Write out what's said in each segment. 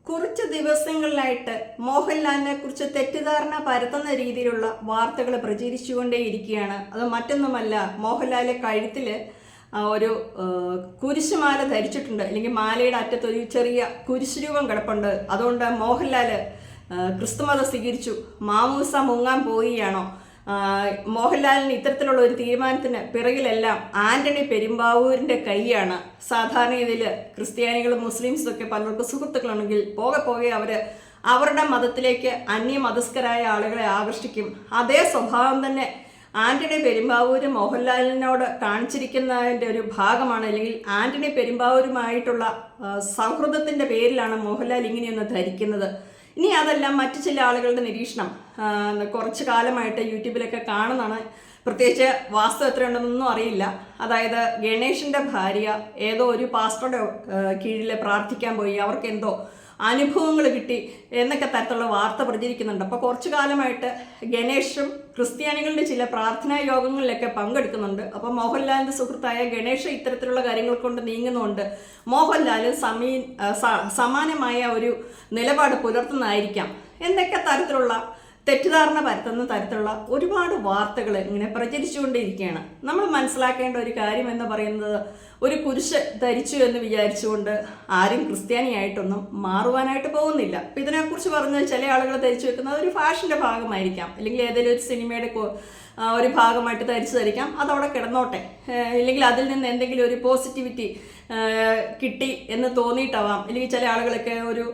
കുറച്ച് ദിവസങ്ങളിലായിട്ട് മോഹൻലാലിനെ കുറിച്ച് തെറ്റിദ്ധാരണ പരത്തുന്ന രീതിയിലുള്ള വാർത്തകൾ പ്രചരിച്ചുകൊണ്ടേയിരിക്കുകയാണ്. അത് മറ്റൊന്നുമല്ല, മോഹൻലാലിന്റെ കഴുത്തിൽ ഒരു കുരിശുമാല ധരിച്ചിട്ടുണ്ട്, അല്ലെങ്കിൽ മാലയുടെ അറ്റത്ത് ഒരു ചെറിയ കുരിശ് രൂപം കിടപ്പുണ്ട്. അതുകൊണ്ട് മോഹൻലാൽ ക്രിസ്തുമതം സ്വീകരിച്ചു, മാമൂസ മുങ്ങാൻ പോവുകയാണോ? മോഹൻലാലിന് ഇത്തരത്തിലുള്ള ഒരു തീരുമാനത്തിന് പിറകിലെല്ലാം ആന്റണി പെരുമ്പാവൂരിന്റെ കൈയാണ്. സാധാരണ ഇതിൽ ക്രിസ്ത്യാനികളും മുസ്ലിംസും ഒക്കെ പലർക്കും സുഹൃത്തുക്കളാണെങ്കിൽ പോകെ അവരുടെ മതത്തിലേക്ക് അന്യമതസ്കരായ ആളുകളെ ആകർഷിക്കും. അതേ സ്വഭാവം തന്നെ ആന്റണി പെരുമ്പാവൂര് മോഹൻലാലിനോട് കാണിച്ചിരിക്കുന്നതിൻ്റെ ഒരു ഭാഗമാണ്, അല്ലെങ്കിൽ ആന്റണി പെരുമ്പാവൂരുമായിട്ടുള്ള സൗഹൃദത്തിൻ്റെ പേരിലാണ് മോഹൻലാൽ ഇങ്ങനെയൊന്ന് ധരിക്കുന്നത്. ഇനി അതെല്ലാം മറ്റു ചില ആളുകളുടെ നിരീക്ഷണം കുറച്ച് കാലമായിട്ട് യൂട്യൂബിലൊക്കെ കാണുന്നതാണ്. പ്രത്യേകിച്ച് വാസ്തവം എത്രയുണ്ടെന്നൊന്നും അറിയില്ല. അതായത് ഗണേഷിൻ്റെ ഭാര്യ ഏതോ ഒരു പാസ്റ്ററുടെ കീഴിൽ പ്രാർത്ഥിക്കാൻ പോയി, അവർക്ക് എന്തോ അനുഭവങ്ങൾ കിട്ടി എന്നൊക്കെ തരത്തിലുള്ള വാർത്ത പ്രചരിക്കുന്നുണ്ട്. അപ്പോൾ കുറച്ചു കാലമായിട്ട് ഗണേഷും ക്രിസ്ത്യാനികളുടെ ചില പ്രാർത്ഥനാ യോഗങ്ങളിലൊക്കെ പങ്കെടുക്കുന്നുണ്ട്. അപ്പോൾ മോഹൻലാലിൻ്റെ സുഹൃത്തായ ഗണേഷ് ഇത്തരത്തിലുള്ള കാര്യങ്ങൾ കൊണ്ട് നീങ്ങുന്നുണ്ട്. മോഹൻലാൽ സമാനമായ ഒരു നിലപാട് പുലർത്തുന്നതായിരിക്കാം എന്നൊക്കെ തരത്തിലുള്ള തെറ്റിദ്ധാരണ പരത്തുന്ന തരത്തിലുള്ള ഒരുപാട് വാർത്തകൾ ഇങ്ങനെ പ്രചരിച്ചുകൊണ്ടിരിക്കുകയാണ്. നമ്മൾ മനസ്സിലാക്കേണ്ട ഒരു കാര്യം എന്ന് പറയുന്നത്, ഒരു കുരിശ് ധരിച്ചു എന്ന് വിചാരിച്ചുകൊണ്ട് ആരും ക്രിസ്ത്യാനിയായിട്ടൊന്നും മാറുവാനായിട്ട് പോകുന്നില്ല. അപ്പം ഇതിനെക്കുറിച്ച് പറഞ്ഞാൽ ചില ആളുകൾ ധരിച്ചു വെക്കുന്നത് ഒരു ഫാഷൻ്റെ ഭാഗമായിരിക്കാം, അല്ലെങ്കിൽ ഏതെങ്കിലും ഒരു സിനിമയുടെ ഒരു ഭാഗമായിട്ട് ധരിക്കാം, അതവിടെ കിടന്നോട്ടെ, ഇല്ലെങ്കിൽ അതിൽ നിന്ന് എന്തെങ്കിലും ഒരു പോസിറ്റിവിറ്റി കിട്ടി എന്ന് തോന്നിയിട്ടാവാം. അല്ലെങ്കിൽ ചില ആളുകളൊക്കെ ഒരു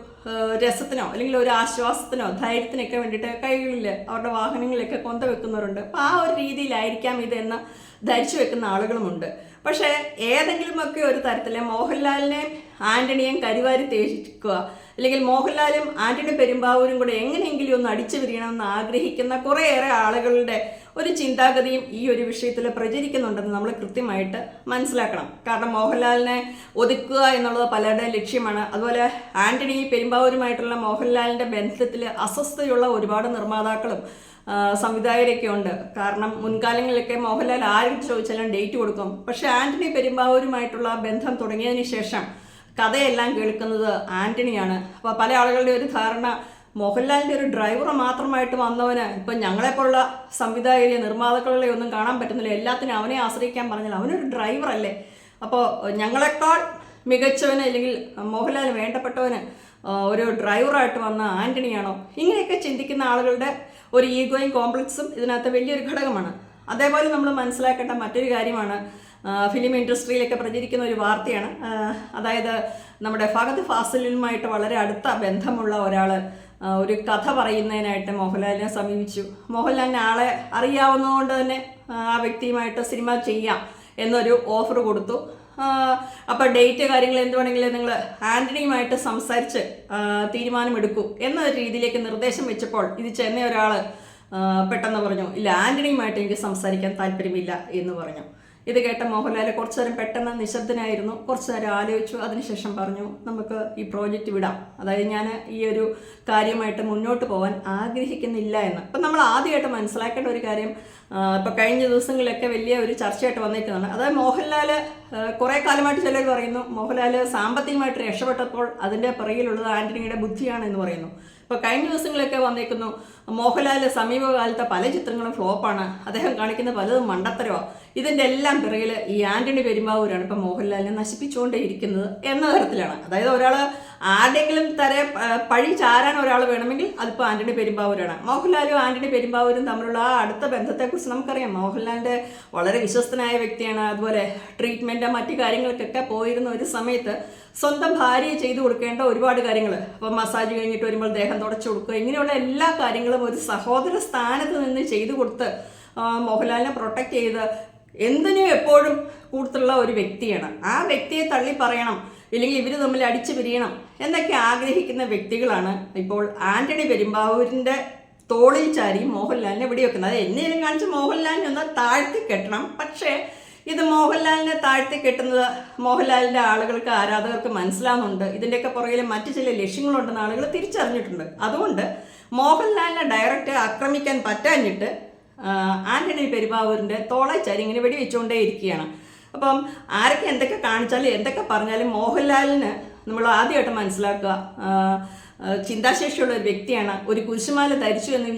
രസത്തിനോ അല്ലെങ്കിൽ ഒരു ആശ്വാസത്തിനോ ധൈര്യത്തിനൊക്കെ വേണ്ടിയിട്ട് കൈകളിൽ അവരുടെ വാഹനങ്ങളിലൊക്കെ കൊന്ത വെക്കുന്നവരുണ്ട്. അപ്പോൾ ആ ഒരു രീതിയിലായിരിക്കാം ഇതെന്ന് ധരിച്ചു വെക്കുന്ന ആളുകളുമുണ്ട്. പക്ഷേ ഏതെങ്കിലുമൊക്കെ ഒരു തരത്തിൽ മോഹൻലാലിനെയും ആന്റണിയെയും കരിവാരി തേക്കുക, അല്ലെങ്കിൽ മോഹൻലാലും ആന്റണി പെരുമ്പാവൂരും കൂടെ എങ്ങനെയെങ്കിലും ഒന്ന് അടിച്ചു പിരിയണമെന്ന് ആഗ്രഹിക്കുന്ന കുറേയേറെ ആളുകളുടെ ഒരു ചിന്താഗതിയും ഈ ഒരു വിഷയത്തിൽ പ്രചരിക്കുന്നുണ്ടെന്ന് നമ്മൾ കൃത്യമായിട്ട് മനസ്സിലാക്കണം. കാരണം മോഹൻലാലിനെ ഒതുക്കുക എന്നുള്ളത് പലരുടെയും ലക്ഷ്യമാണ്. അതുപോലെ ആന്റണി പെരുമ്പാവൂരുമായിട്ടുള്ള മോഹൻലാലിൻ്റെ ബന്ധത്തിൽ അസ്വസ്ഥതയുള്ള ഒരുപാട് നിർമ്മാതാക്കളും സംവിധായകരൊക്കെ ഉണ്ട്. കാരണം മുൻകാലങ്ങളിലൊക്കെ മോഹൻലാൽ ആരും ചോദിച്ചാലും ഡേറ്റ് കൊടുക്കും. പക്ഷേ ആന്റണി പെരുമ്പാവൂരുമായിട്ടുള്ള ബന്ധം തുടങ്ങിയതിന് ശേഷം കഥയെല്ലാം കേൾക്കുന്നത് ആന്റണിയാണ്. അപ്പോൾ പല ആളുകളുടെ ഒരു ധാരണ, മോഹൻലാലിൻ്റെ ഒരു ഡ്രൈവർ മാത്രമായിട്ട് വന്നവന് ഇപ്പം ഞങ്ങളെപ്പോലുള്ള സംവിധായകരെ നിർമ്മാതാക്കളെ ഒന്നും കാണാൻ പറ്റുന്നില്ല, എല്ലാത്തിനും അവനെ ആശ്രയിക്കാൻ പറഞ്ഞാൽ അവനൊരു ഡ്രൈവറല്ലേ, അപ്പോൾ ഞങ്ങളെക്കാൾ മികച്ചവന് അല്ലെങ്കിൽ മോഹൻലാൽ വേണ്ടപ്പെട്ടവന് ഒരു ഡ്രൈവറായിട്ട് വന്ന ആന്റണിയാണോ? ഇങ്ങനെയൊക്കെ ചിന്തിക്കുന്ന ആളുകളുടെ ഒരു ഈഗോയും കോംപ്ലക്സും ഇതിനകത്ത് വലിയൊരു ഘടകമാണ്. അതേപോലെ നമ്മൾ മനസ്സിലാക്കേണ്ട മറ്റൊരു കാര്യമാണ്, ഫിലിം ഇൻഡസ്ട്രിയിലൊക്കെ പ്രചരിക്കുന്ന ഒരു വാർത്തയാണ്. അതായത് നമ്മുടെ ഫഹദ് ഫാസിലുമായിട്ട് വളരെ അടുത്ത ബന്ധമുള്ള ഒരാൾ ഒരു കഥ പറയുന്നതിനായിട്ട് മോഹൻലാലിനെ സമീപിച്ചു. മോഹൻലാലിനെ ആളെ അറിയാവുന്നതുകൊണ്ട് തന്നെ ആ വ്യക്തിയുമായിട്ട് സിനിമ ചെയ്യാം എന്നൊരു ഓഫർ കൊടുത്തു. അപ്പോൾ ഡേറ്റ് കാര്യങ്ങൾ എന്ത് വേണമെങ്കിലും നിങ്ങൾ ആന്റണിയുമായിട്ട് സംസാരിച്ച് തീരുമാനമെടുക്കൂ എന്ന രീതിയിലേക്ക് നിർദ്ദേശം വെച്ചപ്പോൾ ഇത് ചെന്ന ഒരാൾ പെട്ടെന്ന് പറഞ്ഞു, ഇല്ല, ആന്റണിയുമായിട്ട് എനിക്ക് സംസാരിക്കാൻ താല്പര്യമില്ല എന്ന് പറഞ്ഞു. ഇത് കേട്ട മോഹൻലാൽ കുറച്ചു നേരം പെട്ടെന്ന് നിശബ്ദനായിരുന്നു. കുറച്ചു നേരം ആലോചിച്ചു. അതിനുശേഷം പറഞ്ഞു, നമുക്ക് ഈ പ്രോജക്റ്റ് വിടാം, അതായത് ഞാൻ ഈ ഒരു കാര്യമായിട്ട് മുന്നോട്ട് പോകാൻ ആഗ്രഹിക്കുന്നില്ല എന്ന്. അപ്പം നമ്മൾ ആദ്യമായിട്ട് മനസ്സിലാക്കേണ്ട ഒരു കാര്യം, ഇപ്പോൾ കഴിഞ്ഞ ദിവസങ്ങളിലൊക്കെ വലിയ ഒരു ചർച്ചയായിട്ട് വന്നിരിക്കുന്നതാണ്. അതായത് മോഹൻലാൽ കുറേ കാലമായിട്ട് ചിലർ പറയുന്നു മോഹൻലാൽ സാമ്പത്തികമായിട്ട് രക്ഷപ്പെട്ടപ്പോൾ അതിൻ്റെ പിറകിലുള്ളത് ആന്റണിയുടെ ബുദ്ധിയാണ് എന്ന് പറയുന്നു. ഇപ്പോൾ കഴിഞ്ഞ ദിവസങ്ങളൊക്കെ വന്നേക്കുന്നു മോഹൻലാൽ സമീപകാലത്തെ പല ചിത്രങ്ങളും ഫ്ലോപ്പാണ്, അദ്ദേഹം കാണിക്കുന്ന പലതും മണ്ടത്തരമാണ്, ഇതിൻ്റെ എല്ലാം പിറകിൽ ഈ ആന്റണി പെരുമ്പാവൂരാണ് ഇപ്പം മോഹൻലാലിനെ നശിപ്പിച്ചുകൊണ്ടേയിരിക്കുന്നത് എന്ന തരത്തിലാണ്. അതായത് ഒരാൾ ആരുടെയെങ്കിലും പഴി ചാരാൻ ഒരാൾ വേണമെങ്കിൽ അതിപ്പോൾ ആന്റണി പെരുമ്പാവൂരാണ്. മോഹൻലാലും ആന്റണി പെരുമ്പാവൂരും തമ്മിലുള്ള ആ അടുത്ത ബന്ധത്തെക്കുറിച്ച് നമുക്കറിയാം. മോഹൻലാലിൻ്റെ വളരെ വിശ്വസ്തനായ വ്യക്തിയാണ്. അതുപോലെ ട്രീറ്റ്മെൻറ്റ് മറ്റു കാര്യങ്ങൾക്കൊക്കെ പോയിരുന്ന ഒരു സമയത്ത് സ്വന്തം ഭാര്യയെ ചെയ്തു കൊടുക്കേണ്ട ഒരുപാട് കാര്യങ്ങൾ, അപ്പോൾ മസാജ് കഴിഞ്ഞിട്ട് വരുമ്പോൾ ദേഹം തുടച്ചു കൊടുക്കുക, ഇങ്ങനെയുള്ള എല്ലാ കാര്യങ്ങളും ഒരു സഹോദര സ്ഥാനത്ത് നിന്ന് ചെയ്തു കൊടുത്ത് മോഹൻലാലിനെ പ്രൊട്ടക്റ്റ് ചെയ്ത് എന്തിനും എപ്പോഴും കൂടുതലുള്ള ഒരു വ്യക്തിയാണ്. ആ വ്യക്തിയെ തള്ളി പറയണം, ഇല്ലെങ്കിൽ ഇവർ തമ്മിൽ അടിച്ചു പിരിയണം എന്നൊക്കെ ആഗ്രഹിക്കുന്ന വ്യക്തികളാണ് ഇപ്പോൾ ആന്റണി പെരുമ്പാവൂരിൻ്റെ തോളിൽ ചാരി മോഹൻലാലിനെ വെടിവെക്കുന്നത്. അത് എന്നേലും കാണിച്ച് മോഹൻലാലിനെ ഒന്ന് താഴ്ത്തി കെട്ടണം. പക്ഷേ ഇത് മോഹൻലാലിനെ താഴ്ത്തി കെട്ടുന്നത് മോഹൻലാലിൻ്റെ ആളുകൾക്ക്, ആരാധകർക്ക് മനസ്സിലാവുന്നുണ്ട്. ഇതിൻ്റെയൊക്കെ പുറകിൽ മറ്റു ചില ലക്ഷ്യങ്ങളുണ്ടെന്ന് ആളുകൾ തിരിച്ചറിഞ്ഞിട്ടുണ്ട്. അതുകൊണ്ട് മോഹൻലാലിനെ ഡയറക്റ്റ് ആക്രമിക്കാൻ പറ്റാഞ്ഞിട്ട് ആന്റണി പെരുമ്പാവൂരിൻ്റെ തോളച്ചാരി ഇങ്ങനെ വെടിവെച്ചുകൊണ്ടേ ഇരിക്കുകയാണ്. അപ്പം ആരൊക്കെ എന്തൊക്കെ കാണിച്ചാലും എന്തൊക്കെ പറഞ്ഞാലും മോഹൻലാലിന് നമ്മൾ ആദ്യമായിട്ട് മനസ്സിലാക്കുക. ചിന്താശേഷിയുള്ള ഒരു വ്യക്തിയാണ്. ഒരു കുരിശുമാല ധരിച്ചു എന്ന്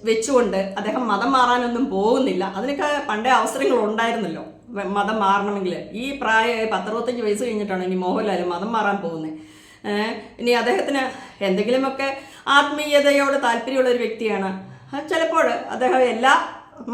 വെച്ചുകൊണ്ട് അദ്ദേഹം മതം മാറാനൊന്നും പോകുന്നില്ല. അതിനൊക്കെ പണ്ടേ അവസരങ്ങൾ ഉണ്ടായിരുന്നല്ലോ മതം മാറണമെങ്കിൽ. ഈ 65 വയസ്സ് കഴിഞ്ഞിട്ടാണ് ഇനി മോഹൻലാൽ മതം മാറാൻ പോകുന്നത്. ഇനി അദ്ദേഹത്തിന് എന്തെങ്കിലുമൊക്കെ ആത്മീയതയോട് താല്പര്യമുള്ള ഒരു വ്യക്തിയാണ്. ചിലപ്പോൾ അദ്ദേഹം എല്ലാ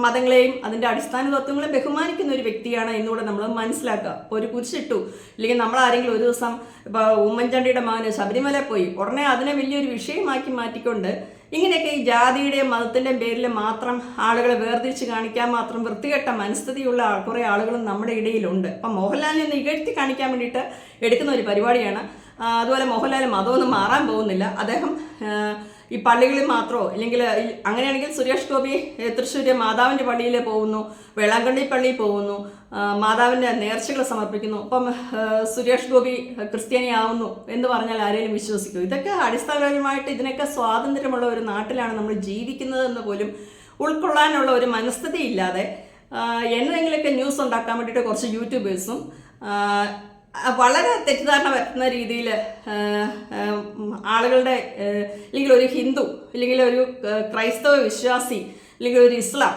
മതങ്ങളെയും അതിൻ്റെ അടിസ്ഥാന തത്വങ്ങളെ ബഹുമാനിക്കുന്ന ഒരു വ്യക്തിയാണ് എന്നുകൂടെ നമ്മൾ മനസ്സിലാക്കുക. ഇപ്പോൾ ഒരു കുരിശിട്ടു, അല്ലെങ്കിൽ നമ്മൾ ആരെങ്കിലും ഒരു ദിവസം ഇപ്പോൾ ഉമ്മൻചാണ്ടിയുടെ മകന് ശബരിമല പോയി ഉടനെ അതിനെ വലിയൊരു വിഷയമാക്കി മാറ്റിക്കൊണ്ട് ഇങ്ങനെയൊക്കെ ഈ ജാതിയുടെയും മതത്തിൻ്റെയും പേരിൽ മാത്രം ആളുകളെ വേർതിരിച്ച് കാണിക്കാൻ മാത്രം വൃത്തികെട്ട മനസ്ഥിതിയുള്ള കുറേ ആളുകളും നമ്മുടെ ഇടയിലുണ്ട്. അപ്പം മോഹൻലാലിനെ ഒന്ന് ഇകഴ്ത്തി കാണിക്കാൻ വേണ്ടിയിട്ട് എടുക്കുന്ന ഒരു പരിപാടിയാണ്. അതുപോലെ മോഹൻലാൽ മതമൊന്നും മാറാൻ പോകുന്നില്ല. അദ്ദേഹം ഈ പള്ളികളിൽ മാത്രമോ അല്ലെങ്കിൽ അങ്ങനെയാണെങ്കിൽ സുരേഷ് ഗോപി തൃശ്ശൂർ മാതാവിൻ്റെ പള്ളിയിൽ പോകുന്നു, വേളാങ്കണ്ണി പള്ളിയിൽ പോകുന്നു, മാതാവിൻ്റെ നേർച്ചകൾ സമർപ്പിക്കുന്നു. അപ്പം സുരേഷ് ഗോപി ക്രിസ്ത്യാനിയാവുന്നു എന്ന് പറഞ്ഞാൽ ആരെങ്കിലും വിശ്വസിക്കും? ഇതൊക്കെ അടിസ്ഥാനപരമായിട്ട് ഇതിനൊക്കെ സ്വാതന്ത്ര്യമുള്ള ഒരു നാട്ടിലാണ് നമ്മൾ ജീവിക്കുന്നതെന്ന് പോലും ഉൾക്കൊള്ളാനുള്ള ഒരു മനസ്ഥിതി ഇല്ലാതെ എന്തെങ്കിലുമൊക്കെ ന്യൂസ് ഉണ്ടാക്കാൻ വേണ്ടിയിട്ട് കുറച്ച് യൂട്യൂബേഴ്സും വളരെ തെറ്റിദ്ധാരണ വരുത്തുന്ന രീതിയിൽ ആളുകളുടെ അല്ലെങ്കിൽ ഒരു ഹിന്ദു അല്ലെങ്കിൽ ഒരു ക്രൈസ്തവ വിശ്വാസി അല്ലെങ്കിൽ ഒരു ഇസ്ലാം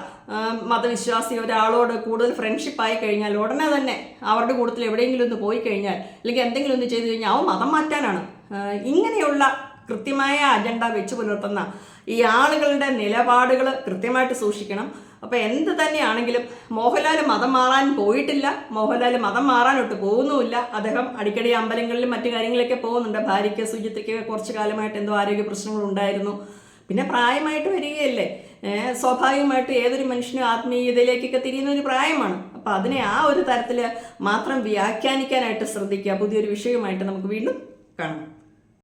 മതവിശ്വാസി ഒരാളോട് കൂടുതൽ ഫ്രണ്ട്ഷിപ്പായി കഴിഞ്ഞാൽ ഉടനെ തന്നെ അവരുടെ കൂട്ടത്തിൽ എവിടെയെങ്കിലും ഒന്ന് പോയി കഴിഞ്ഞാൽ അല്ലെങ്കിൽ എന്തെങ്കിലും ഒന്ന് ചെയ്തു കഴിഞ്ഞാൽ അവൻ മതം മാറ്റാനാണ്. ഇങ്ങനെയുള്ള കൃത്യമായ അജണ്ട വെച്ച് പുലർത്തുന്ന ഈ ആളുകളുടെ നിലപാടുകൾ കൃത്യമായിട്ട് സൂക്ഷിക്കണം. അപ്പോൾ എന്ത് തന്നെയാണെങ്കിലും മോഹൻലാൽ മതം മാറാൻ പോയിട്ടില്ല, മോഹൻലാൽ മതം മാറാനൊട്ട് പോകുന്നുമില്ല. അദ്ദേഹം അടിക്കടി അമ്പലങ്ങളിലും മറ്റു കാര്യങ്ങളിലൊക്കെ പോകുന്നുണ്ട്. ഭാര്യയ്ക്ക് സുജിത്തയ്ക്ക് കുറച്ച് കാലമായിട്ട് എന്തോ ആരോഗ്യ പ്രശ്നങ്ങളുണ്ടായിരുന്നു. പിന്നെ പ്രായമായിട്ട് വരികയല്ലേ, സ്വാഭാവികമായിട്ട് ഏതൊരു മനുഷ്യനും ആത്മീയതയിലേക്കൊക്കെ തിരിയുന്ന ഒരു പ്രായമാണ്. അപ്പം അതിനെ ആ ഒരു തരത്തിൽ മാത്രം വ്യാഖ്യാനിക്കാനായിട്ട് ശ്രദ്ധിക്കുക. പുതിയൊരു വിഷയവുമായിട്ട് നമുക്ക് വീണ്ടും കാണാം.